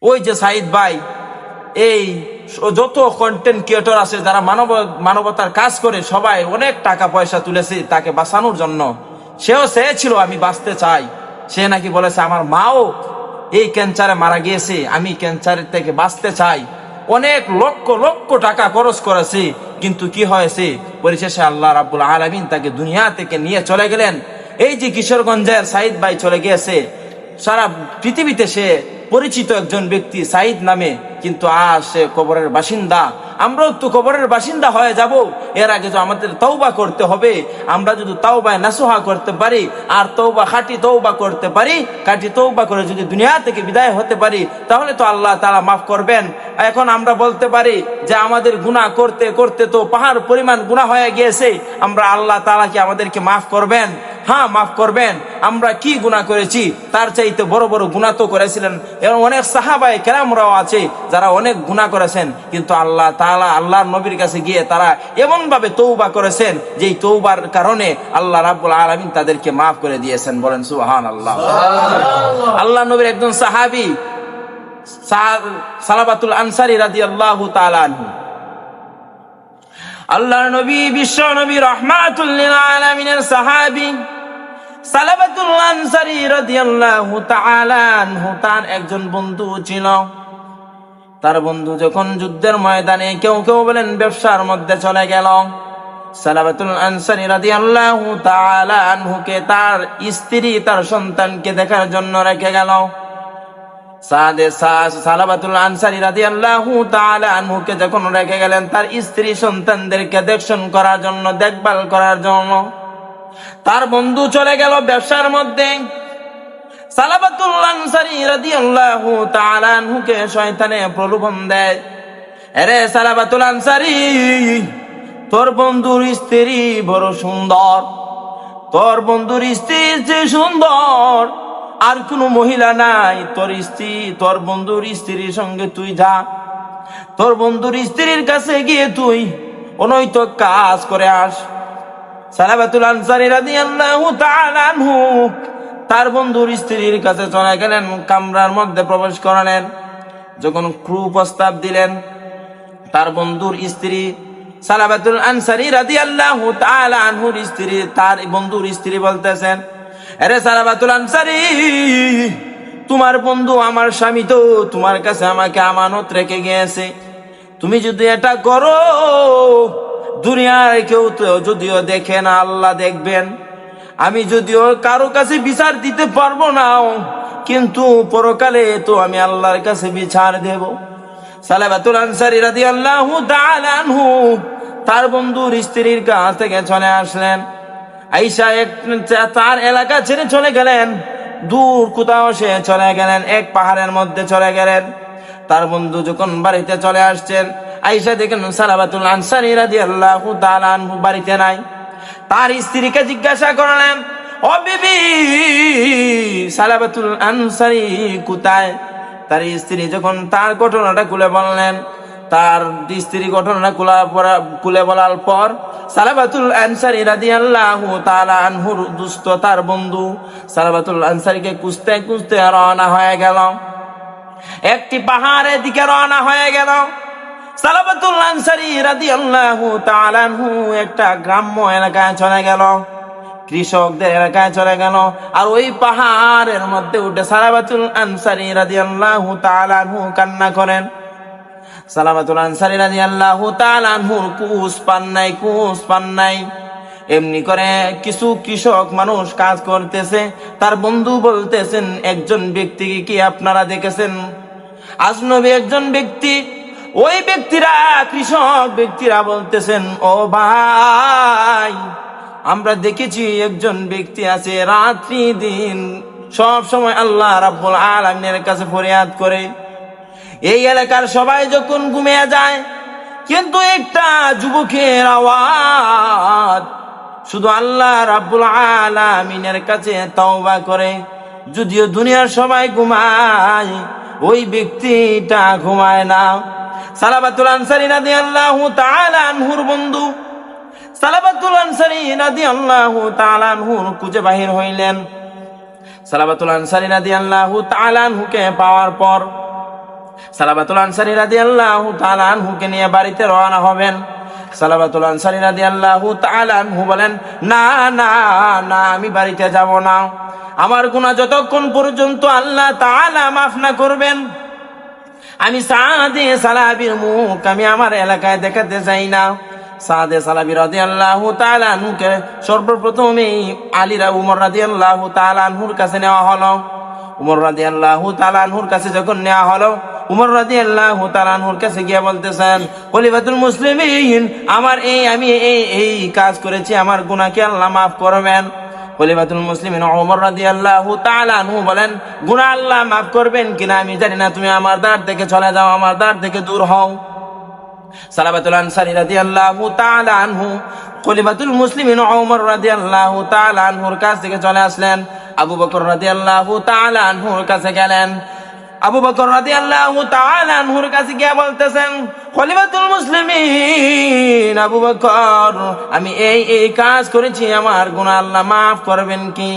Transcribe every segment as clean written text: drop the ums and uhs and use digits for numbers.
ওই যে সাইদ ভাই, এই যত কন্টেন্ট ক্রিয়েটর আছে যারা মানবতার কাজ করে, সবাই অনেক টাকা পয়সা তুলেছে তাকে বাঁচানোর জন্য। সেও চেয়েছিল আমি বাঁচতে চাই। সে নাকি বলেছে আমার মাও এই ক্যান্সারে মারা গিয়েছে, আমি ক্যান্সারের থেকে বাঁচতে চাই। অনেক লক্ষ লক্ষ টাকা খরচ করেছে, কিন্তু কি হয়েছে, পরিশেষে আল্লাহ রাব্বুল আলামিন তাকে দুনিয়া থেকে নিয়ে চলে গেলেন। এই যে কিশোরগঞ্জের সাইদ ভাই চলে গিয়েছে, সারা পৃথিবীতে সে পরিচিত একজন ব্যক্তি সাইদ নামে, কিন্তু আজ সে কবরের বাসিন্দা। আমরাও তো কবরের বাসিন্দা হয়ে যাব। এর আগে তো আমাদের তওবা করতে হবে। আমরা যদি তওবায়ে নাসুহা করতে পারি, আর খাঁটি তওবা করতে পারি, খাঁটি তওবা করে যদি দুনিয়া থেকে বিদায় হতে পারি, তাহলে তো আল্লাহ তাআলা মাফ করবেন। এখন আমরা বলতে পারি যে আমাদের গুনাহ করতে করতে তো পাহাড় পরিমাণ গুনাহ হয়ে গিয়েছে, আমরা আল্লাহ তাআলা কি আমাদেরকে মাফ করবেন? হ্যাঁ, মাফ করবেন। আমরা কি গুনাহ করেছি? তার চাইতে বড় বড় গুনাহ তো করেছিলেন। এবং অনেক সাহাবায়ে কেরামরাও আছে যারা অনেক গুনাহ করেছেন, কিন্তু আল্লাহ তাআলা আল্লাহর নবীর কাছে গিয়ে তারা এমন ভাবে তওবা করেছেন যে তওবার কারণে আল্লাহ রাব্বুল আলামিন তাদেরকে মাফ করে দিয়েছেন। বলেন সুবহানাল্লাহ। আল্লাহ নবীর একজন সাহাবী সালাবাতুল আনসারী রাদিয়াল্লাহু তাআলা আনহু, আল্লাহর নবী বিশ্ব নবী রাহমাতুল লিল আলামিনের সাহাবী সালাবাতুল আনসারী রাদিয়াল্লাহু তাআলা আনহু, তার একজন বন্ধু ছিল। তার বন্ধু যখন যুদ্ধের ময়দানে, কেউ কেউ বলেন ব্যবসার মধ্যে চলে গেল, সালাবাতুল আনসারী রাদিয়াল্লাহু তাআলা আনহুকে তার স্ত্রী তার সন্তানকে দেখার জন্য রেখে গেল। সালাবাতুল আনসারী রাদিয়াল্লাহু তাআলা আনহুকে যখন রেখে গেলেন তার স্ত্রী সন্তানদেরকে দেখশন করার জন্য, দেখভাল করার জন্য, তার বন্ধু চলে গেল ব্যবসার মধ্যে। সালাবাতুল আনসারী রাদিয়াল্লাহু তাআলা আনহুকে শয়তানে প্রলোভন দেয়, আরে সালাবাতুল আনসারী, তোর বন্ধুর স্ত্রী বড় সুন্দর, তোর বন্ধুর স্ত্রী যে সুন্দর আর কোনো মহিলা নাই, তোর বন্ধুর স্ত্রীর সঙ্গে তুই যা, তোর বন্ধুর স্ত্রীর কাছে গিয়ে তুই অনৈতিক কাজ করে আস। সালাবাতুল আনসারী রাদিয়াল্লাহু তাআলা আনহু তার বন্ধুর স্ত্রীর কাছে চলে গেলেন, কামরার মধ্যে প্রবেশ করালেন। যখন প্রস্তাব দিলেন, তার বন্ধুর স্ত্রী সালাবাতুল আনসারী রাদিয়াল্লাহু তাআলা আনহুর স্ত্রী, তার বন্ধুর স্ত্রী বলতেছেন, আরে সালাবাতুল আনসারী, তোমার বন্ধু আমার স্বামী তো তোমার কাছে আমাকে আমানত রেখে গিয়েছে, তুমি যদি এটা করো, দুনিয়ার কেউ তো যদিও দেখে না, আল্লাহ দেখবেন। আমি যদিও কারো কাছে বিচার দিতে পারবো না, কিন্তু পরকালে তো আমি আল্লাহর কাছে বিচার দেব। সালাবাতুল আনসারী রাদিয়াল্লাহু তাআলা আনহু তার বন্ধুর স্ত্রীর কাছ থেকে চলে আসলেন। আয়েশা তার এলাকা ছেড়ে চলে গেলেন, দূর কোথাও সে চলে গেলেন, এক পাহাড়ের মধ্যে চলে গেলেন। তার বন্ধু যখন বাড়িতে চলে আসছেন, আয়েশা দেখেন সালাবাতুল আনসারী রাদিয়াল্লাহু তাআলা আনহু বাড়িতে নাই। তার স্ত্রীকে জিজ্ঞাসা করলেন, ও বিবি, সালাবাতুল আনসারী কোথায়? তার স্ত্রী যখন তার ঘটনাটা খুলে বললেন, তার স্ত্রী ঘটনা খুলে বলার পর সালাবাতুল আনসারী রাদিয়াল্লাহু তাআলা আনহুর দুস্থ তার বন্ধু সালাবাতুল আনসারীকে খুঁজতে খুঁজতে রওনা হয়ে গেল, একটি পাহাড়ের দিকে রওনা হয়ে গেল। সালাবাতুল আনসারী রাদিয়াল্লাহু তাআলা আনহু একটা গ্রাম্য এলাকায় চলে গেল, কৃষকদের এলাকায় চলে গেল। আর ওই পাহাড়ের মধ্যে উঠে সালাবাতুল আনসারী রাদিয়াল্লাহু তাআলা আনহু কান্না করেন। সালাবাতুল আনসারী রাদিয়াল্লাহু তাআলা আনহুর কুশ পান নাই। এমনি করে কিছু কৃষক মানুষ কাজ করতেছে, তার বন্ধু বলতেছেন, একজন ব্যক্তিকে কি আপনারা দেখেছেন? আজনবী একজন ব্যক্তি। ওই ব্যক্তিরা, কৃষক ব্যক্তিরা বলতেছেন, ও ভাই, আমরা দেখেছি একজন ব্যক্তি আছে, রাত্রি দিন সব সময় আল্লাহ রাব্বুল আলামিনের কাছে ফরিয়াদ করে। এই এলাকার সবাই যখন ঘুমিয়ে যায়, কিন্তু একটা যুবকের আওয়াজ শুধু আল্লাহ রাব্বুল আলামিনের কাছে তওবা করে। যদিও দুনিয়ার সবাই ঘুমায়, ওই ব্যক্তিটা ঘুমায় না। সালাবাতুল আনসারী রাদিয়াল্লাহু তাআলা আনহুর বন্ধু সালাবাতুল আনসারী রাদিয়াল্লাহু তাআলা আনহুর খুঁজে বাহির হইলেন। সালাবাতুল আনসারী রাদিয়াল্লাহু তাআলা আনহুকে পাওয়ার পর সালাবাতুল আনসারী রাদিয়াল্লাহু তাআলা আনহুকে নিয়ে বাড়িতে রওনা হবেন। সালাবাতুল আনসারী রাদিয়াল্লাহু তাআলা আনহু বলেন, না না না, আমি বাড়িতে যাব না। আমার গুনাহ যতক্ষণ পর্যন্ত আল্লাহ তাআলা মাফ না করবেন, আমি সাদে সালাবির মুখ আমি আমার এলাকায় দেখাতে চাই না। সাদে সালাবি রাদিয়াল্লাহু তাআলা আনহুকে সর্বপ্রথমেই উমর রাদিয়াল্লাহু তাআলা আনহুর কাছে নেওয়া হলো। উমর রাদিয়াল্লাহু তাআলা আনহুর কাছে যখন নেওয়া হলো, উমর রাদিয়াল্লাহু তাআলা আনহুর কাছে গিয়ে বলতেছেন, খলিফাতুল মুসলিমিন, আমি এই কাজ করেছি, আমার গুনাহ কি আল্লাহ মাফ করবেন? খলিফাতুল মুসলিমিন ওমর রাদিয়াল্লাহু তাআলা আনহু বলেন, গুনাহ আল্লাহ মাফ করবেন কিনা আমি জানি না, তুমি আমার দ্বার থেকে চলে যাও, আমার দ্বার থেকে দূর হও। সালাবাতুল আনসারী রাদিয়াল্লাহু তাআলা আনহু খলিফাতুল মুসলিমিন ওমর রাদিয়াল্লাহু তাআলা আনহুর কাছ থেকে চলে আসলেন। আবু বকর রাদিয়াল্লাহু তাআলা আনহুর কাছে গেলেন। আবু বকর রাদিয়াল্লাহু তাআলা আনহুর কাছে গিয়ে বলতেছেন, খলিফাতুল মুসলিমিন আবু বকর, আমি এই কাজ করেছি, আমার গুনাহ আল্লাহ মাফ করবেন কি?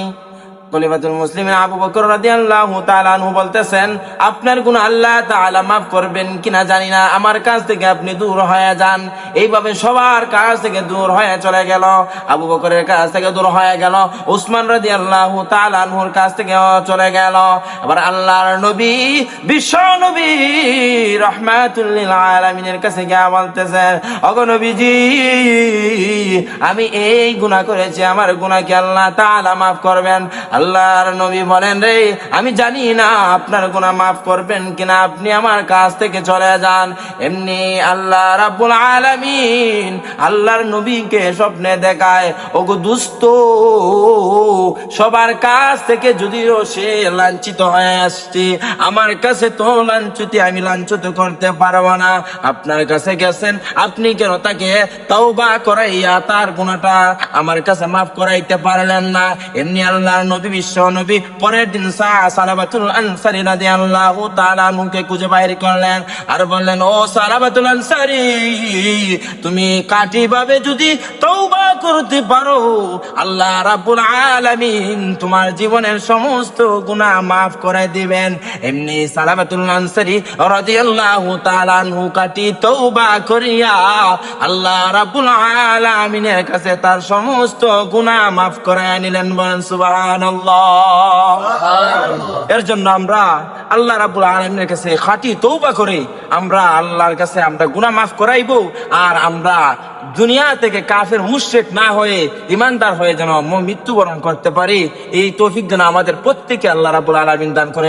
খলিফাতুল মুসলিমিন আবু বকর রাদিয়াল্লাহু তাআলা আনহু বলতেছেন, আপনার গুনাহ আল্লাহ তাআলা মাফ করবেন কিনা জানি না, আমার কাছ থেকে আপনি দূর হয়ে যান। এইভাবে সবার কাছ থেকে দূর হয়ে চলে গেল। আবু বকরের কাছ থেকে দূর হয়ে গেল, উসমান রাদিয়াল্লাহু তাআলা আনহুর কাছ থেকে চলে গেল। আবার আল্লাহর নবী, বিশ্ব নবী রাহমাতুল লিল আলামিনের কাছে গিয়ে বলতেছেন, ওগো নবীজি, আমি এই গুনাহ করেছি, আমার গুনাহ কি আল্লাহ তাআলা মাফ করবেন? আল্লাহর নবী বলেন, রে আমি জানি না আপনার গুনাহ মাফ করবেন কিনা, আপনি আমার কাছ থেকে চলে যান। এমনি আল্লাহ রাব্বুল আলামিন আল্লাহর নবীকে স্বপ্নে দেখায়, ওগো দুস্থ, সবার কাছ থেকে যদিও সে লাঞ্ছিত হয়ে আসছে, আমার কাছে তো আমি লাঞ্ছিত করতে পারবো না। আপনার কাছে গেছেন, আপনি কেন তাকে তওবা করাইয়া তার গুনাহটা আমার কাছে মাফ করাইতে পারলেন না? এমনি আল্লাহর নবী, বিশ্ব নবী পরের দিন সালাবাতুল আনসারী রাদিয়াল্লাহু তাআলা আনহুকে খুঁজে বাইর করলেন আর বললেন, ও সালাবাতুল আনসারী, তুমি কাটিভাবে যদি তওবা করতে পারো, আল্লাহ রাব্বুল আলামিন তোমার জীবনের সমস্ত গুনাহ মাফ করে দিবেন। এমনি সালাবাতুল আনসারী রাদিয়াল্লাহু তাআলা আনহু কাটি তওবা করিয়া আল্লাহ রাব্বুল আলামিনের কাছে তার সমস্ত গুনাহ মাফ করে নিলেন। বলেন সুবহানাল্লাহ। এর জন্য আমরা আল্লাহ রাব্বুল আলামিনের কাছে খাঁটি তওবা করে আমরা আল্লাহর কাছে আমরা গুনাহ মাফ করাইবো, আর আমরা দুনিয়া থেকে কাফের মুশরিক না হয়ে ইমানদার হয়ে যেন মৃত্যুবরণ করতে পারি। এই তৌফিক যেন আমাদের প্রত্যেককে আল্লাহ রাব্বুল আলামিন দান করেন।